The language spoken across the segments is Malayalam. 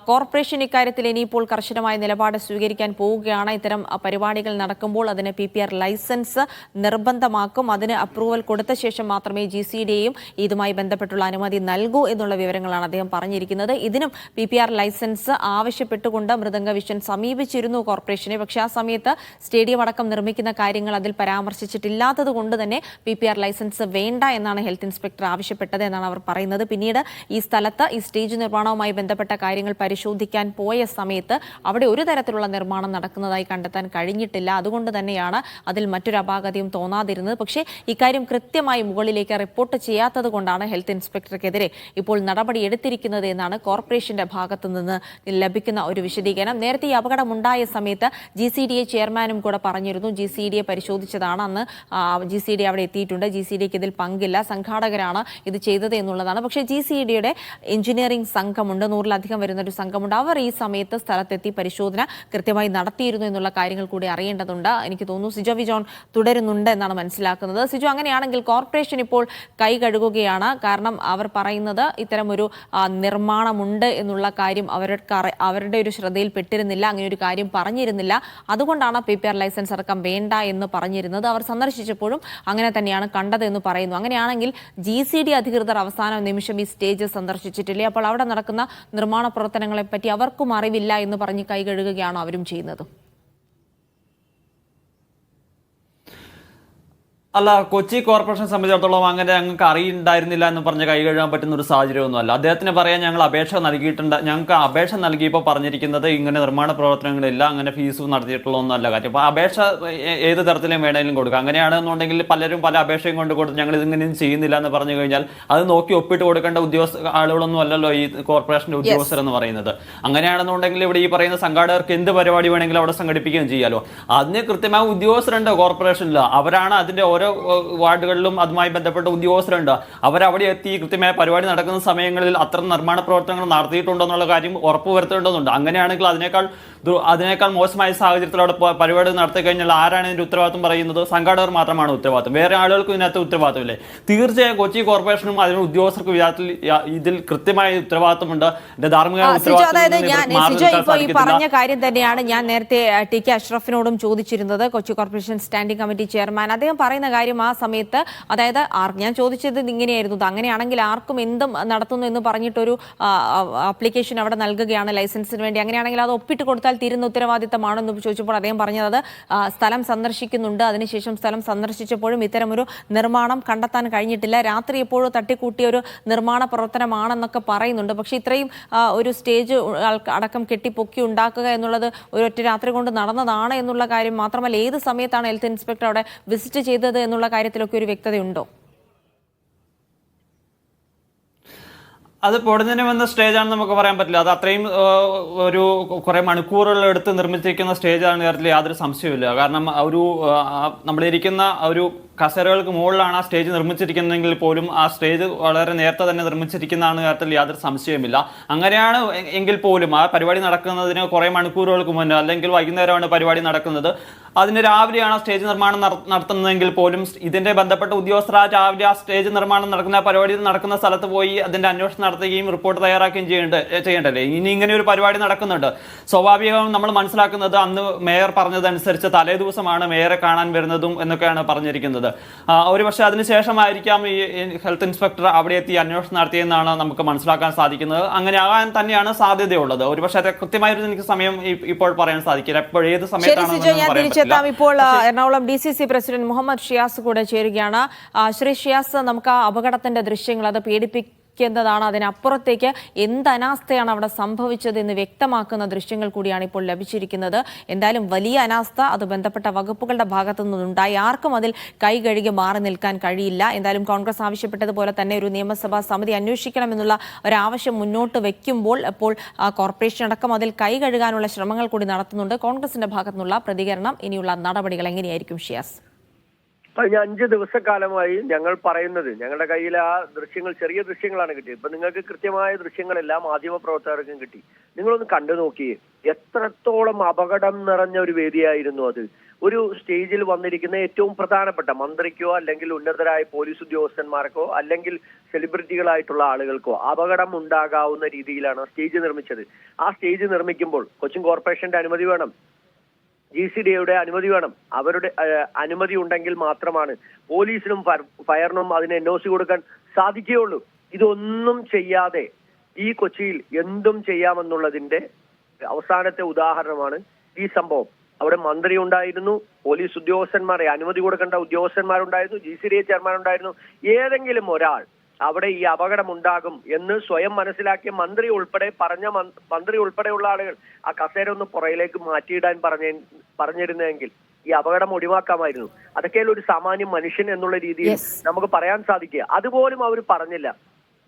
കോർപ്പറേഷൻ ഇക്കാര്യത്തിൽ ഇനിയിപ്പോൾ കർശനമായ നിലപാട് സ്വീകരിക്കാൻ പോവുകയാണ്. ഇത്തരം പരിപാടികൾ നടക്കുമ്പോൾ അതിന് PPR ലൈസൻസ് നിർബന്ധമാക്കും. അതിന് അപ്രൂവൽ കൊടുത്ത ശേഷം മാത്രമേ GCDയും ഇതുമായി ബന്ധപ്പെട്ടുള്ള അനുമതി നൽകൂ എന്നുള്ള വിവരങ്ങളാണ് അദ്ദേഹം പറഞ്ഞിരിക്കുന്നത്. ഇതിനും PPR ലൈസൻസ് ആവശ്യപ്പെട്ടുകൊണ്ട് മൃദംഗ വിഷൻ സമീപിച്ചിരുന്നു കോർപ്പറേഷനെ. പക്ഷേ ആ സമയത്ത് സ്റ്റേഡിയം അടക്കം നിർമ്മിക്കുന്ന കാര്യങ്ങൾ അതിൽ പരാമർശിച്ചിട്ടില്ലാത്തത് കൊണ്ട് തന്നെ PPR ലൈസൻസ് വേണ്ട എന്നാണ് ഹെൽത്ത് ഇൻസ്പെക്ടർ ആവശ്യപ്പെട്ടത് എന്നാണ് അവർ പറയുന്നത്. പിന്നീട് ഈ സ്ഥലത്ത് ഈ സ്റ്റേജ് നിർമ്മാണവുമായി ബന്ധപ്പെട്ട കാര്യങ്ങൾ പരിശോധിക്കാൻ പോയ സമയത്ത് അവിടെ ഒരു തരത്തിലുള്ള നിർമ്മാണം നടക്കുന്നതായി കണ്ടെത്താൻ കഴിഞ്ഞിട്ടില്ല. അതുകൊണ്ട് തന്നെയാണ് അതിൽ മറ്റൊരു അപാകതയും തോന്നാതിരുന്നത്. പക്ഷേ ഇക്കാര്യം കൃത്യമായി മുകളിലേക്ക് റിപ്പോർട്ട് ചെയ്യാത്തത് കൊണ്ടാണ് ഹെൽത്ത് ഇൻസ്പെക്ടർക്കെതിരെ ഇപ്പോൾ നടപടിയെടുത്തിരിക്കുന്നത് എന്നാണ് കോർപ്പറേഷന്റെ ഭാഗത്തു നിന്ന് ലഭിക്കുന്ന ഒരു വിശദീകരണം. നേരത്തെ ഈ അപകടമുണ്ടായ സമയത്ത് GCDA ചെയർമാനും കൂടെ പറഞ്ഞിരുന്നു. GCDA പരിശോധിച്ചതാണ്. അന്ന് GCDA അവിടെ എത്തിയിട്ടുണ്ട്. GCDAക്ക് ഇതിൽ പങ്കില്ല, സംഘാടകരാണ് ഇത് ചെയ്തത് എന്നുള്ളതാണ്. പക്ഷേ GCDയുടെ എഞ്ചിനീയറിംഗ് സംഘമുണ്ട്, 100-ലധികം വരുന്നൊരു സംഘമുണ്ട്. അവർ ഈ സമയത്ത് സ്ഥലത്തെത്തി പരിശോധന കൃത്യമായി നടത്തിയിരുന്നു എന്നുള്ള കാര്യങ്ങൾ കൂടി അറിയേണ്ടതുണ്ട്. എനിക്ക് തോന്നുന്നു സിജോ വിജോൺ തുടരുന്നുണ്ട് എന്നാണ് മനസ്സിലാക്കുന്നത്. സിജോ, അങ്ങനെയാണെങ്കിൽ കോർപ്പറേഷൻ ഇപ്പോൾ കൈ കഴുകുകയാണ്. കാരണം അവർ പറയുന്നത് ഇത്തരമൊരു നിർമ്മാണമുണ്ട് എന്നുള്ള കാര്യം അവരുടെ ഒരു ശ്രദ്ധയിൽപ്പെട്ടിരുന്നില്ല, അങ്ങനെ ഒരു കാര്യം പറഞ്ഞിരുന്നില്ല. അതുകൊണ്ടാണ് PPR ലൈസൻസ് അടക്കം വേണ്ട എന്ന് പറഞ്ഞിരുന്നത്. അവർ സന്ദർശിച്ചപ്പോഴും അങ്ങനെ തന്നെയാണ് കണ്ടത് എന്ന് പറയുന്നു. അങ്ങനെയാണെങ്കിൽ GCD അധികൃതർ അവസാന നിമിഷം ഈ സ്റ്റേജ് സന്ദർശിച്ചിട്ടില്ലേ? അപ്പോൾ അവിടെ നടക്കുന്ന നിർമ്മാണ പ്രവർത്തനങ്ങളെ പറ്റി അവർക്കും അറിവില്ല എന്ന് പറഞ്ഞ് കൈ കഴുകുകയാണോ അവരും ചെയ്യുന്നത്? അല്ല, കൊച്ചി കോർപ്പറേഷൻ സംബന്ധിച്ചിടത്തോളം അങ്ങനെ ഞങ്ങൾക്ക് അറിയുണ്ടായിരുന്നില്ല എന്ന് പറഞ്ഞ് കൈ കഴുകാൻ പറ്റുന്ന ഒരു സാഹചര്യമൊന്നുമല്ല. അദ്ദേഹത്തിന് പറയാൻ ഞങ്ങൾ അപേക്ഷ നൽകിയിട്ടുണ്ട്. ഞങ്ങൾക്ക് അപേക്ഷ നൽകിയപ്പോൾ പറഞ്ഞിരിക്കുന്നത് ഇങ്ങനെ നിർമ്മാണ പ്രവർത്തനങ്ങളില്ല, അങ്ങനെ ഫീസ് നടത്തിയിട്ടുള്ളതൊന്നുമല്ല കാര്യം. അപ്പോൾ അപേക്ഷ ഏത് തരത്തിലും വേണമെങ്കിലും കൊടുക്കുക. അങ്ങനെയാണെന്നുണ്ടെങ്കിൽ പലരും പല അപേക്ഷയും കൊണ്ട് കൊടുത്ത് ഞങ്ങൾ ഇതിങ്ങനെയും ചെയ്യുന്നില്ല എന്ന് പറഞ്ഞു കഴിഞ്ഞാൽ അത് നോക്കി ഒപ്പിട്ട് കൊടുക്കേണ്ട ആളുകളൊന്നും അല്ലല്ലോ ഈ കോർപ്പറേഷന്റെ ഉദ്യോഗസ്ഥർ എന്ന് പറയുന്നത്. അങ്ങനെയാണെന്നുണ്ടെങ്കിൽ ഇവിടെ ഈ പറയുന്ന സംഘാടകർക്ക് എന്ത് പരിപാടി വേണമെങ്കിലും അവിടെ സംഘടിപ്പിക്കുകയും ചെയ്യാലോ. അതിന് കൃത്യമായ ഉദ്യോഗസ്ഥരുണ്ട് കോർപ്പറേഷനിൽ. അവരാണ് അതിന്റെ ഓരോ വാർഡുകളിലും അതുമായി ബന്ധപ്പെട്ട ഉദ്യോഗസ്ഥരുണ്ട്. അവരവിടെ എത്തി കൃത്യമായ പരിപാടി നടക്കുന്ന സമയങ്ങളിൽ അത്തരം നിർമ്മാണ പ്രവർത്തനങ്ങൾ നടത്തിയിട്ടുണ്ടോ എന്നുള്ള കാര്യം ഉറപ്പുവരുത്തേണ്ടതുണ്ട്. അങ്ങനെയാണെങ്കിൽ അതിനേക്കാൾ മോശമായ സാഹചര്യത്തിൽ അവിടെ പരിപാടി നടത്തി കഴിഞ്ഞാൽ ആരാണ് ഇതിന്റെ ഉത്തരവാദിത്വം പറയുന്നത്? സംഘാടകർ മാത്രമാണ് ഉത്തരവാദിത്വം, വേറെ ആളുകൾക്ക് ഇതിനകത്ത് ഉത്തരവാദിത്വമില്ലേ? തീർച്ചയായും കൊച്ചി കോർപ്പറേഷനും അതിന് ഉദ്യോഗസ്ഥർക്ക് ഇതിൽ കൃത്യമായ ഉത്തരവാദിത്വമുണ്ട്. ധാർമ്മിക ഉത്തരവാദിത്വം പറഞ്ഞ കാര്യം തന്നെയാണ് ഞാൻ നേരത്തെ TK അഷ്റഫിനോടും ചോദിച്ചിരുന്നത്, Kochi corporation standing committee chairman. അദ്ദേഹം പറയുന്ന കാര്യം ആ സമയത്ത്, അതായത് ഞാൻ ചോദിച്ചത് ഇങ്ങനെയായിരുന്നു, അങ്ങനെയാണെങ്കിൽ ആർക്കും എന്തും നടത്തുന്നു എന്ന് പറഞ്ഞിട്ടൊരു ആപ്ലിക്കേഷൻ അവിടെ നൽകുകയാണ് ലൈസൻസിന് വേണ്ടി, അങ്ങനെയാണെങ്കിൽ അത് ഒപ്പിട്ട് കൊടുത്താൽ തീരുന്ന ഉത്തരവാദിത്തമാണെന്ന് ചോദിച്ചപ്പോൾ അദ്ദേഹം പറഞ്ഞത് സ്ഥലം സന്ദർശിക്കുന്നുണ്ട്. അതിനുശേഷം സ്ഥലം സന്ദർശിച്ചപ്പോഴും ഇത്തരമൊരു നിർമ്മാണം കണ്ടെത്താൻ കഴിഞ്ഞിട്ടില്ല. രാത്രി എപ്പോഴും തട്ടിക്കൂട്ടിയ ഒരു നിർമ്മാണ പ്രവർത്തനമാണെന്നൊക്കെ പറയുന്നുണ്ട്. പക്ഷേ ഇത്രയും ഒരു സ്റ്റേജ് അടക്കം കെട്ടിപ്പൊക്കി ഉണ്ടാക്കുക എന്നുള്ളത് ഒരൊറ്റ രാത്രി കൊണ്ട് നടന്നതാണ് എന്നുള്ള കാര്യം മാത്രമല്ല, ഏത് സമയത്താണ് ഹെൽത്ത് ഇൻസ്പെക്ടർ അവിടെ വിസിറ്റ് ചെയ്തത് എന്നുള്ള കാര്യത്തിലൊക്കെ ഒരു വ്യക്തതയുണ്ടോ? അത് പൊടുന്നതിന് വന്ന സ്റ്റേജാണെന്ന് നമുക്ക് പറയാൻ പറ്റില്ല. അത് അത്രയും ഒരു കുറേ മണിക്കൂറുകൾ എടുത്ത് നിർമ്മിച്ചിരിക്കുന്ന സ്റ്റേജാണെന്ന കാര്യത്തിൽ യാതൊരു സംശയവുമില്ല. കാരണം നമ്മളിരിക്കുന്ന ഒരു കസേരകൾക്ക് മുകളിലാണ് ആ സ്റ്റേജ് നിർമ്മിച്ചിരിക്കുന്നതെങ്കിൽ പോലും ആ സ്റ്റേജ് വളരെ നേരത്തെ തന്നെ നിർമ്മിച്ചിരിക്കുന്നതാണ് കാര്യത്തിൽ യാതൊരു സംശയമില്ല. അങ്ങനെയാണ് എങ്കിൽ പോലും ആ പരിപാടി നടക്കുന്നതിന് കുറേ മണിക്കൂറുകൾക്ക് മുന്നേ അല്ലെങ്കിൽ വൈകുന്നേരമാണ് പരിപാടി നടക്കുന്നത്, അതിന് രാവിലെയാണ് സ്റ്റേജ് നിർമ്മാണം നടത്തുന്നതെങ്കിൽ പോലും ഇതിന്റെ ബന്ധപ്പെട്ട ഉദ്യോഗസ്ഥർ രാവിലെ ആ സ്റ്റേജ് നിർമ്മാണം നടക്കുന്ന പരിപാടി നടക്കുന്ന സ്ഥലത്ത് പോയി അതിന്റെ അന്വേഷണം നടത്തുകയും റിപ്പോർട്ട് തയ്യാറാക്കുകയും ചെയ്യേണ്ടല്ലേ? ഇനി ഇങ്ങനെ ഒരു പരിപാടി നടക്കുന്നുണ്ട്, സ്വാഭാവികമായും നമ്മൾ മനസ്സിലാക്കുന്നത് അന്ന് മേയർ പറഞ്ഞതനുസരിച്ച് തലേ ദിവസമാണ് മേയറെ കാണാൻ വരുന്നതും എന്നൊക്കെയാണ് പറഞ്ഞിരിക്കുന്നത്. ഒരു പക്ഷേ അതിനുശേഷമായിരിക്കാം ഈ ഹെൽത്ത് ഇൻസ്പെക്ടർ അവിടെ എത്തി അന്വേഷണം നടത്തിയെന്നാണ് നമുക്ക് മനസ്സിലാക്കാൻ സാധിക്കുന്നത്. അങ്ങനെ ആകാൻ തന്നെയാണ് സാധ്യതയുള്ളത്. ഒരു പക്ഷേ കൃത്യമായൊരു എനിക്ക് സമയം ഇപ്പോൾ പറയാൻ സാധിക്കില്ല, എപ്പോൾ ഏത് സമയത്താണ്. ഇപ്പോൾ എറണാകുളം DCC പ്രസിഡന്റ് മുഹമ്മദ് ഷിയാസ് കൂടെ ചേരുകയാണ്. ശ്രീ ഷിയാസ്, നമുക്ക് ആ അപകടത്തിന്റെ ദൃശ്യങ്ങൾ അത് പേടിപ്പിക്കുന്നതാണ്, അതിനപ്പുറത്തേക്ക് എന്ത് അനാസ്ഥയാണ് അവിടെ സംഭവിച്ചത് എന്ന് വ്യക്തമാക്കുന്ന ദൃശ്യങ്ങൾ കൂടിയാണ് ഇപ്പോൾ ലഭിച്ചിരിക്കുന്നത്. എന്തായാലും വലിയ അനാസ്ഥ അത് ബന്ധപ്പെട്ട വകുപ്പുകളുടെ ഭാഗത്തു നിന്നുണ്ടായി. ആർക്കും അതിൽ കൈ കഴുകി മാറി നിൽക്കാൻ കഴിയില്ല. എന്തായാലും കോൺഗ്രസ് ആവശ്യപ്പെട്ടതുപോലെ തന്നെ ഒരു നിയമസഭാ സമിതി അന്വേഷിക്കണമെന്നുള്ള ഒരാവശ്യം മുന്നോട്ട് വയ്ക്കുമ്പോൾ അപ്പോൾ കോർപ്പറേഷൻ അടക്കം അതിൽ കൈ കഴുകാനുള്ള ശ്രമങ്ങൾ കൂടി നടത്തുന്നുണ്ട്. കോൺഗ്രസിന്റെ ഭാഗത്തുനിന്നുള്ള പ്രതികരണം, ഇനിയുള്ള നടപടികൾ എങ്ങനെയായിരിക്കും ഷിയാസ്? കഴിഞ്ഞ 5 ദിവസക്കാലമായി ഞങ്ങൾ പറയുന്നത്, ഞങ്ങളുടെ കയ്യിൽ ആ ദൃശ്യങ്ങൾ, ചെറിയ ദൃശ്യങ്ങളാണ് കിട്ടിയത്. ഇപ്പൊ നിങ്ങൾക്ക് കൃത്യമായ ദൃശ്യങ്ങളെല്ലാം മാധ്യമപ്രവർത്തകർക്കും കിട്ടി. നിങ്ങളൊന്ന് കണ്ടു നോക്കിയേ, എത്രത്തോളം അപകടം നിറഞ്ഞ ഒരു വേദിയായിരുന്നു അത്. ഒരു സ്റ്റേജിൽ വന്നിരിക്കുന്ന ഏറ്റവും പ്രധാനപ്പെട്ട മന്ത്രിക്കോ അല്ലെങ്കിൽ ഉന്നതരായ പോലീസ് ഉദ്യോഗസ്ഥന്മാർക്കോ അല്ലെങ്കിൽ സെലിബ്രിറ്റികളായിട്ടുള്ള ആളുകൾക്കോ അപകടം ഉണ്ടാകാവുന്ന രീതിയിലാണ് സ്റ്റേജ് നിർമ്മിച്ചത്. ആ സ്റ്റേജ് നിർമ്മിക്കുമ്പോൾ കൊച്ചിൻ കോർപ്പറേഷന്റെ അനുമതി വേണം, GCDയുടെ അനുമതി വേണം. അവരുടെ അനുമതി ഉണ്ടെങ്കിൽ മാത്രമാണ് പോലീസിനും ഫയറിനും അതിന് NOC കൊടുക്കാൻ സാധിക്കുകയുള്ളൂ. ഇതൊന്നും ചെയ്യാതെ ഈ കൊച്ചിയിൽ എന്തും ചെയ്യാമെന്നുള്ളതിന്റെ അവസാനത്തെ ഉദാഹരണമാണ് ഈ സംഭവം. അവിടെ മന്ത്രി ഉണ്ടായിരുന്നു, പോലീസ് ഉദ്യോഗസ്ഥന്മാരെ അനുമതി കൊടുക്കേണ്ട ഉദ്യോഗസ്ഥന്മാരുണ്ടായിരുന്നു, GCDA ചെയർമാൻ ഉണ്ടായിരുന്നു. ഏതെങ്കിലും ഒരാൾ അവിടെ ഈ അപകടം ഉണ്ടാകും എന്ന് സ്വയം മനസ്സിലാക്കിയ മന്ത്രി ഉൾപ്പെടെയുള്ള ആളുകൾ ആ കസേര ഒന്ന് പുറയിലേക്ക് മാറ്റിയിടാൻ പറഞ്ഞിരുന്നെങ്കിൽ ഈ അപകടം ഒഴിവാക്കാമായിരുന്നു. അതൊക്കെ ഒരു സാമാന്യ മനുഷ്യൻ എന്നുള്ള രീതിയിൽ നമുക്ക് പറയാൻ സാധിക്കുക. അതുപോലും അവർ പറഞ്ഞില്ല.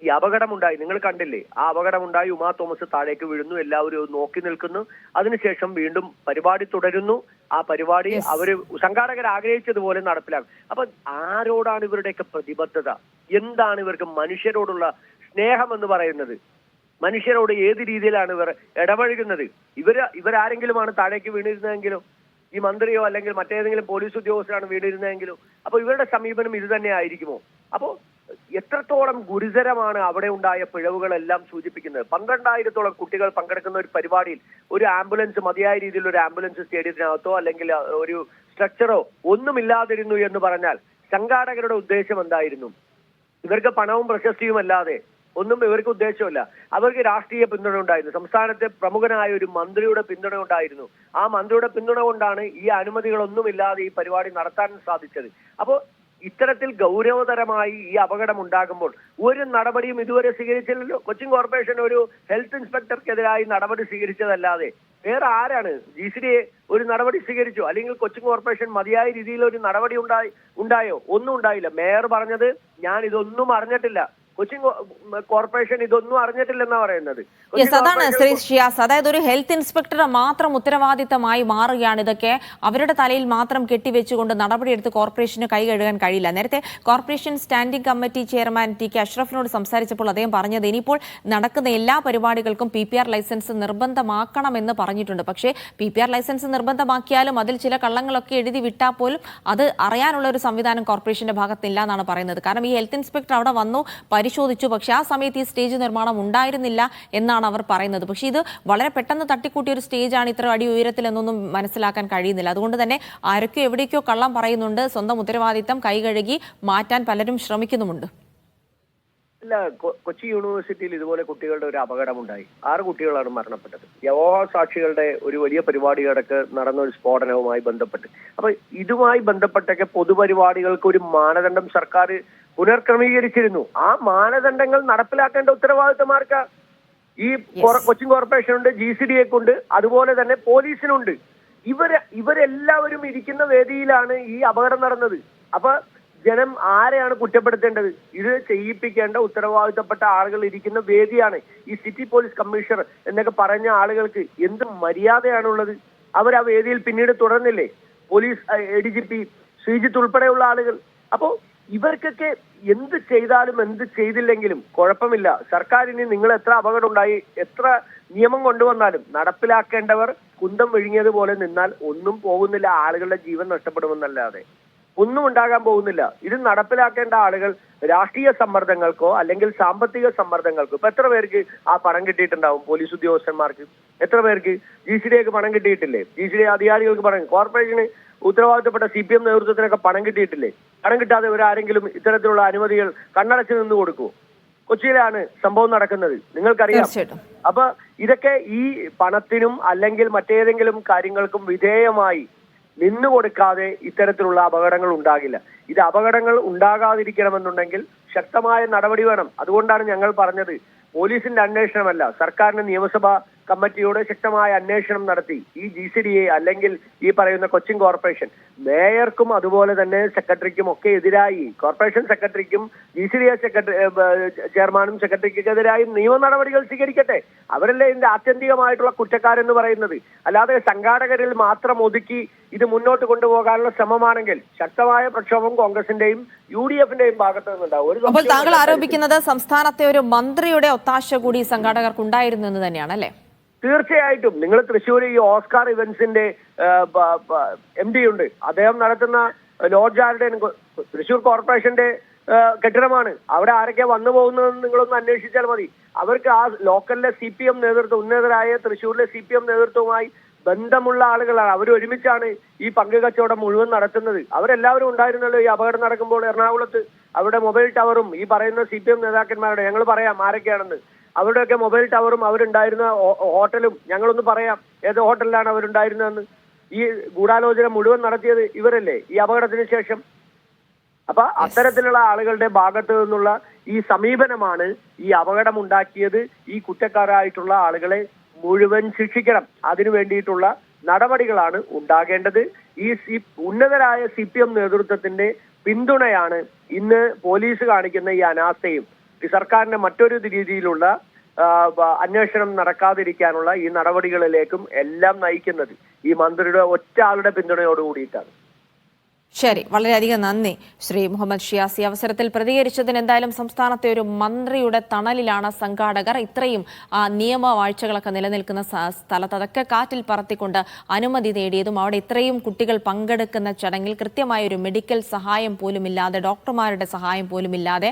ഈ അപകടമുണ്ടായി, നിങ്ങൾ കണ്ടില്ലേ, ആ അപകടമുണ്ടായി, ഉമാ തോമസ് താഴേക്ക് വീഴുന്നു, എല്ലാവരും നോക്കി നിൽക്കുന്നു. അതിനുശേഷം വീണ്ടും പരിപാടി തുടരുന്നു. ആ പരിപാടി അവര് സംഘാടകർ ആഗ്രഹിച്ചതുപോലെ നടപ്പിലാക്കും. അപ്പൊ ആരോടാണ് ഇവരുടെയൊക്കെ പ്രതിബദ്ധത? എന്താണ് ഇവർക്ക് മനുഷ്യരോടുള്ള സ്നേഹം എന്ന് പറയുന്നത്? മനുഷ്യരോട് ഏത് രീതിയിലാണ് ഇവർ ഇടപഴകുന്നത്? ഇവരാരെങ്കിലുമാണ് താഴേക്ക് വീണിരുന്നതെങ്കിലോ, ഈ മന്ത്രിയോ അല്ലെങ്കിൽ മറ്റേതെങ്കിലും പോലീസ് ഉദ്യോഗസ്ഥരാണ് വീണിരുന്നതെങ്കിലോ, അപ്പൊ ഇവരുടെ സമീപനം ഇത് തന്നെ ആയിരിക്കുമോ? അപ്പോ എത്രത്തോളം ഗുരുതരമാണ് അവിടെ ഉണ്ടായ പിഴവുകളെല്ലാം സൂചിപ്പിക്കുന്നത്. 12,000-ഓളം കുട്ടികൾ പങ്കെടുക്കുന്ന ഒരു പരിപാടിയിൽ ഒരു ആംബുലൻസ്, മതിയായ രീതിയിൽ ഒരു ആംബുലൻസ് സ്റ്റേഡിയത്തിനകത്തോ അല്ലെങ്കിൽ ഒരു സ്ട്രക്ചറോ ഒന്നുമില്ലാതിരുന്നു എന്ന് പറഞ്ഞാൽ സംഘാടകരുടെ ഉദ്ദേശം എന്തായിരുന്നു? ഇവർക്ക് പണവും പ്രശസ്തിയും അല്ലാതെ ഒന്നും ഇവർക്ക് ഉദ്ദേശമില്ല. അവർക്ക് രാഷ്ട്രീയ പിന്തുണ ഉണ്ടായിരുന്നു. സംസ്ഥാനത്തെ പ്രമുഖനായ ഒരു മന്ത്രിയുടെ പിന്തുണ ഉണ്ടായിരുന്നു. ആ മന്ത്രിയുടെ പിന്തുണ കൊണ്ടാണ് ഈ അനുമതികളൊന്നുമില്ലാതെ ഈ പരിപാടി നടത്താൻ സാധിച്ചത്. അപ്പോൾ ഇത്തരത്തിൽ ഗൗരവതരമായി ഈ അപകടം ഉണ്ടാകുമ്പോൾ ഒരു നടപടിയും ഇതുവരെ സ്വീകരിച്ചില്ലല്ലോ. കൊച്ചിൻ കോർപ്പറേഷൻ ഒരു ഹെൽത്ത് ഇൻസ്പെക്ടർക്കെതിരായി നടപടി സ്വീകരിച്ചതല്ലാതെ വേറെ ആരാണ്? GCDA ഒരു നടപടി സ്വീകരിച്ചോ? അല്ലെങ്കിൽ കൊച്ചിൻ കോർപ്പറേഷൻ മതിയായ രീതിയിൽ ഒരു നടപടി ഉണ്ടായോ? ഒന്നും ഉണ്ടായില്ല. മേയർ പറഞ്ഞത് ഞാൻ ഇതൊന്നും അറിഞ്ഞിട്ടില്ല, കൊച്ചിൻ കോർപ്പറേഷൻ ഇതൊന്നും അറിഞ്ഞിട്ടില്ലെന്നാ പറയുന്നത്. അതാണ് ശ്രീ ഷിയാസ്, അതായത് ഒരു ഹെൽത്ത് ഇൻസ്പെക്ടറുടെ മാത്രം ഉത്തരവാദിത്തമായി മാറുകയാണ് ഇതൊക്കെ. അവരുടെ തലയിൽ മാത്രം കെട്ടിവെച്ചുകൊണ്ട് നടപടിയെടുത്ത് കോർപ്പറേഷന് കൈ കഴുകാൻ കഴിയില്ല. നേരത്തെ corporation standing committee chairman TK അഷ്റഫിനോട് സംസാരിച്ചപ്പോൾ അദ്ദേഹം പറഞ്ഞത് ഇനിയിപ്പോൾ നടക്കുന്ന എല്ലാ പരിപാടികൾക്കും PPR ലൈസൻസ് നിർബന്ധമാക്കണമെന്ന് പറഞ്ഞിട്ടുണ്ട്. പക്ഷേ PPR ലൈസൻസ് നിർബന്ധമാക്കിയാലും അതിൽ ചില കള്ളങ്ങളൊക്കെ എഴുതി വിട്ടാൽ പോലും അത് അറിയാനുള്ള ഒരു സംവിധാനം കോർപ്പറേഷന്റെ ഭാഗത്തില്ല എന്നാണ് പറയുന്നത്. കാരണം ഈ ഹെൽത്ത് ഇൻസ്പെക്ടർ അവിടെ വന്നു, പരിശോധിച്ചു, പക്ഷേ ആ സമയത്ത് ഈ സ്റ്റേജ് നിർമ്മാണം ഉണ്ടായിരുന്നില്ല എന്നാണ് അവർ പറയുന്നത്. പക്ഷേ ഇത് വളരെ പെട്ടെന്ന് തട്ടിക്കൂട്ടിയ ഒരു സ്റ്റേജാണ്, ഇത്ര അടി ഉയരത്തിൽ എന്നൊന്നും മനസ്സിലാക്കാൻ കഴിയുന്നില്ല. അതുകൊണ്ട് തന്നെ ആരൊക്കെ എവിടേക്കോ കള്ളം പറയുന്നുണ്ട്. സ്വന്തം ഉത്തരവാദിത്തം കൈകഴുകി മാറ്റാൻ പലരും ശ്രമിക്കുന്നുമുണ്ട്. അല്ല, കൊച്ചി യൂണിവേഴ്സിറ്റിയിൽ ഇതുപോലെ കുട്ടികളുടെ ഒരു അപകടമുണ്ടായി. 6 കുട്ടികളാണ് മരണപ്പെട്ടത്. യഹോവ സാക്ഷികളുടെ ഒരു വലിയ പരിപാടികൾക്ക് നടന്ന ഒരു സ്ഫോടനവുമായി ബന്ധപ്പെട്ട്. അപ്പൊ ഇതുമായി ബന്ധപ്പെട്ടൊക്കെ പൊതുപരിപാടികൾക്ക് ഒരു മാനദണ്ഡം സർക്കാർ പുനർക്രമീകരിച്ചിരുന്നു. ആ മാനദണ്ഡങ്ങൾ നടപ്പിലാക്കേണ്ട ഉത്തരവാദിത്തമാർക്കാ? ഈ കൊച്ചിൻ കോർപ്പറേഷനുണ്ട്, GCDAക്കുണ്ട്, അതുപോലെ തന്നെ പോലീസിനുണ്ട്. ഇവരെല്ലാവരും ഇരിക്കുന്ന വേദിയിലാണ് ഈ അപകടം നടന്നത്. അപ്പൊ ജനം ആരെയാണ് കുറ്റപ്പെടുത്തേണ്ടത്? ഇത് ചെയ്യിപ്പിക്കേണ്ട ഉത്തരവാദിത്തപ്പെട്ട ആളുകൾ ഇരിക്കുന്ന വേദിയാണ്. ഈ സിറ്റി പോലീസ് കമ്മീഷണർ എന്നൊക്കെ പറഞ്ഞ ആളുകൾക്ക് എന്ത് മര്യാദയാണുള്ളത്? അവർ ആ വേദിയിൽ പിന്നീട് തുടർന്നില്ലേ? പോലീസ് ADGP ശ്രീജിത്ത് ഉൾപ്പെടെയുള്ള ആളുകൾ. അപ്പോ ഇവർക്കൊക്കെ എന്ത് ചെയ്താലും എന്ത് ചെയ്തില്ലെങ്കിലും കുഴപ്പമില്ല. സർക്കാരിന് നിങ്ങൾ എത്ര അപകടം ഉണ്ടായി, എത്ര നിയമം കൊണ്ടുവന്നാലും നടപ്പിലാക്കേണ്ടവർ കുന്തം വിഴുങ്ങിയതുപോലെ നിന്നാൽ ഒന്നും പോകുന്നില്ല. ആളുകളുടെ ജീവൻ നഷ്ടപ്പെടുമെന്നല്ലാതെ ഒന്നും ഉണ്ടാകാൻ പോകുന്നില്ല. ഇത് നടപ്പിലാക്കേണ്ട ആളുകൾ രാഷ്ട്രീയ സമ്മർദ്ദങ്ങൾക്കോ അല്ലെങ്കിൽ സാമ്പത്തിക സമ്മർദ്ദങ്ങൾക്കോ, ഇപ്പൊ എത്ര പേർക്ക് ആ പണം കിട്ടിയിട്ടുണ്ടാവും? പോലീസ് ഉദ്യോഗസ്ഥന്മാർക്ക് എത്ര പേർക്ക്? GCDAക്ക് പണം കിട്ടിയിട്ടില്ലേ? GCDA അധികാരികൾക്ക് പണം, കോർപ്പറേഷന് ഉത്തരവാദിത്തപ്പെട്ട CPM നേതൃത്വത്തിനൊക്കെ പണം കിട്ടിയിട്ടില്ലേ? പണം കിട്ടാതെ ഇവരാരെങ്കിലും ഇത്തരത്തിലുള്ള അനുമതികൾ കണ്ണടച്ച് നിന്ന് കൊടുക്കുമോ? കൊച്ചിയിലാണ് സംഭവം നടക്കുന്നത്, നിങ്ങൾക്കറിയാം. അപ്പൊ ഇതൊക്കെ ഈ പണത്തിനും അല്ലെങ്കിൽ മറ്റേതെങ്കിലും കാര്യങ്ങൾക്കും വിധേയമായി നിന്നുകൊടുക്കാതെ ഇത്തരത്തിലുള്ള അപകടങ്ങൾ ഉണ്ടാകില്ല. ഇത് അപകടങ്ങൾ ഉണ്ടാകാതിരിക്കണമെന്നുണ്ടെങ്കിൽ ശക്തമായ നടപടി വേണം. അതുകൊണ്ടാണ് ഞങ്ങൾ പറഞ്ഞത്, പോലീസിന്റെ അന്വേഷണമല്ല, സർക്കാരിന്റെ നിയമസഭാ കമ്മിറ്റിയോട് ശക്തമായ അന്വേഷണം നടത്തി ഈ GCDA അല്ലെങ്കിൽ ഈ പറയുന്ന കൊച്ചിൻ കോർപ്പറേഷൻ മേയർക്കും അതുപോലെ തന്നെ സെക്രട്ടറിക്കും ഒക്കെ എതിരായി, കോർപ്പറേഷൻ സെക്രട്ടറിക്കും GCDA ചെയർമാനും സെക്രട്ടറിക്കെതിരായി നിയമ നടപടികൾ സ്വീകരിക്കട്ടെ. അവരല്ലേ ഇതിന്റെ ആത്യന്തികമായിട്ടുള്ള കുറ്റക്കാരെന്ന് പറയുന്നത്. അല്ലാതെ സംഘാടകരിൽ മാത്രം ഒതുക്കി ഇത് മുന്നോട്ട് കൊണ്ടുപോകാനുള്ള ശ്രമമാണെങ്കിൽ ശക്തമായ പ്രക്ഷോഭം കോൺഗ്രസിന്റെയും UDF-ന്റെയും ഭാഗത്ത് നിന്നുണ്ടാവും. അപ്പോൾ താങ്കൾ ആരോപിക്കുന്നത് സംസ്ഥാനത്തെ ഒരു മന്ത്രിയുടെ ഒത്താശ കൂടി സംഘാടകർക്ക് ഉണ്ടായിരുന്നു എന്ന് തന്നെയാണ് അല്ലേ? തീർച്ചയായിട്ടും. നിങ്ങൾ തൃശ്ശൂർ ഈ ഓസ്കാർ ഇവന്റ്സിന്റെ MD ഉണ്ട്, അദ്ദേഹം നടത്തുന്ന ലോഡ്ജാരുടെ തൃശ്ശൂർ കോർപ്പറേഷന്റെ കെട്ടിടമാണ്. അവിടെ ആരൊക്കെ വന്നു പോകുന്നതെന്ന് നിങ്ങളൊന്ന് അന്വേഷിച്ചാൽ മതി. അവർക്ക് ആ ലോക്കലിലെ CPM നേതൃത്വം, ഉന്നതരായ തൃശ്ശൂരിലെ CPM നേതൃത്വവുമായി ബന്ധമുള്ള ആളുകളാണ്. അവർ ഒരുമിച്ചാണ് ഈ പങ്ക് കച്ചവടം മുഴുവൻ നടത്തുന്നത്. അവരെല്ലാവരും ഉണ്ടായിരുന്നല്ലോ ഈ അപകടം നടക്കുമ്പോൾ എറണാകുളത്ത്. അവരുടെ മൊബൈൽ ടവറും ഈ പറയുന്ന CPM നേതാക്കന്മാരുടെ, ഞങ്ങൾ പറയാം ആരൊക്കെയാണെന്ന്, അവരുടെയൊക്കെ മൊബൈൽ ടവറും അവരുണ്ടായിരുന്ന ഹോട്ടലും ഞങ്ങളൊന്ന് പറയാം ഏത് ഹോട്ടലിലാണ് അവരുണ്ടായിരുന്നതെന്ന്. ഈ ഗൂഢാലോചന മുഴുവൻ നടത്തിയത് ഇവരല്ലേ ഈ അപകടത്തിന് ശേഷം? അപ്പൊ അത്തരത്തിലുള്ള ആളുകളുടെ ഭാഗത്ത് നിന്നുള്ള ഈ സമീപനമാണ് ഈ അപകടം ഉണ്ടാക്കിയത്. ഈ കുറ്റക്കാരായിട്ടുള്ള ആളുകളെ മുഴുവൻ ശിക്ഷിക്കണം. അതിനു വേണ്ടിയിട്ടുള്ള നടപടികളാണ് ഉണ്ടാകേണ്ടത്. ഈ ഉന്നതരായ CPM നേതൃത്വത്തിന്റെ പിന്തുണയാണ് ഇന്ന് പോലീസ് കാണിക്കുന്ന ഈ അനാസ്ഥയും ഈ സർക്കാരിന്റെ മറ്റൊരു രീതിയിലുള്ള അന്വേഷണം നടക്കാതിരിക്കാനുള്ള ഈ നടപടികളിലേക്കും എല്ലാം നയിക്കുന്നത് ഈ മന്ത്രിയുടെ ഒറ്റ ആളുടെ പിന്തുണയോട് കൂടിയിട്ടാണ്. ശരി, വളരെയധികം നന്ദി ശ്രീ മുഹമ്മദ് ഷിയാസ്. ഈ അവസരത്തിൽ പ്രതികരിച്ചതിന് എന്തായാലും സംസ്ഥാനത്തെ ഒരു മന്ത്രിയുടെ തണലിലാണ് സംഘാടകർ. ഇത്രയും നിയമവാഴ്ചകളൊക്കെ നിലനിൽക്കുന്ന സ്ഥലത്ത് അതൊക്കെ കാറ്റിൽ പറത്തിക്കൊണ്ട് അനുമതി നേടിയതും അവിടെ ഇത്രയും കുട്ടികൾ പങ്കെടുക്കുന്ന ചടങ്ങിൽ കൃത്യമായ ഒരു മെഡിക്കൽ സഹായം പോലും ഇല്ലാതെ, ഡോക്ടർമാരുടെ സഹായം പോലും ഇല്ലാതെ,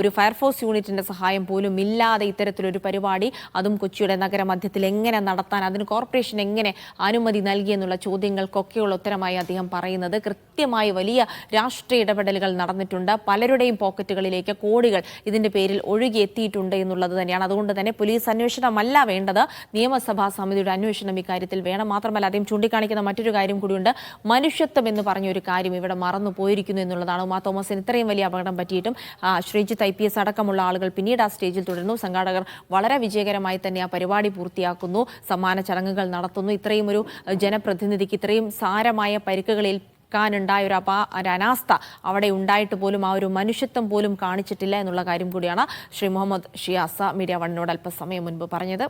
ഒരു ഫയർഫോഴ്സ് യൂണിറ്റിന്റെ സഹായം പോലും ഇല്ലാതെ ഇത്തരത്തിലൊരു പരിപാടി, അതും കൊച്ചിയുടെ നഗരമധ്യത്തിൽ എങ്ങനെ നടത്താൻ, അതിന് കോർപ്പറേഷൻ എങ്ങനെ അനുമതി നൽകിയെന്നുള്ള ചോദ്യങ്ങൾക്കൊക്കെയുള്ള ഉത്തരമായി അദ്ദേഹം പറയുന്നത് കൃത്യമായി വലിയ രാഷ്ട്രീയ ഇടപെടലുകൾ നടന്നിട്ടുണ്ട്. പലരുടെയും പോക്കറ്റുകളിലേക്ക് കോടികൾ ഇതിന്റെ പേരിൽ ഒഴുകിയെത്തിയിട്ടുണ്ട് എന്നുള്ളത് തന്നെയാണ്. അതുകൊണ്ട് തന്നെ പോലീസ് അന്വേഷണമല്ല വേണ്ടത്, നിയമസഭാ സമിതിയുടെ അന്വേഷണം ഇക്കാര്യത്തിൽ വേണം. മാത്രമല്ല അദ്ദേഹം ചൂണ്ടിക്കാണിക്കുന്ന മറ്റൊരു കാര്യം കൂടിയുണ്ട്. മനുഷ്യത്വം എന്ന് പറഞ്ഞൊരു കാര്യം ഇവിടെ മറന്നു പോയിരിക്കുന്നു എന്നുള്ളതാണ്. ഉമാ തോമസിന് ഇത്രയും വലിയ അപകടം പറ്റിയിട്ടും ശ്രീജിത്ത് IPS അടക്കമുള്ള ആളുകൾ പിന്നീട് ആ സ്റ്റേജിൽ തുടരുന്നു. സംഘാടകർ വളരെ വിജയകരമായി തന്നെ ആ പരിപാടി പൂർത്തിയാക്കുന്നു, സമ്മാന ചടങ്ങുകൾ നടത്തുന്നു. ഇത്രയും ഒരു ജനപ്രതിനിധിക്ക് ഇത്രയും സാരമായ പരിക്കുകളിൽ ായ ഒരു അനാസ്ഥ അവിടെ ഉണ്ടായിട്ട് പോലും ആ ഒരു മനുഷ്യത്വം പോലും കാണിച്ചിട്ടില്ല എന്നുള്ള കാര്യം കൂടിയാണ് ശ്രീ മുഹമ്മദ് ഷിയാസ് മീഡിയ വണ്ണിനോട് അല്പസമയം മുൻപ് പറഞ്ഞത്.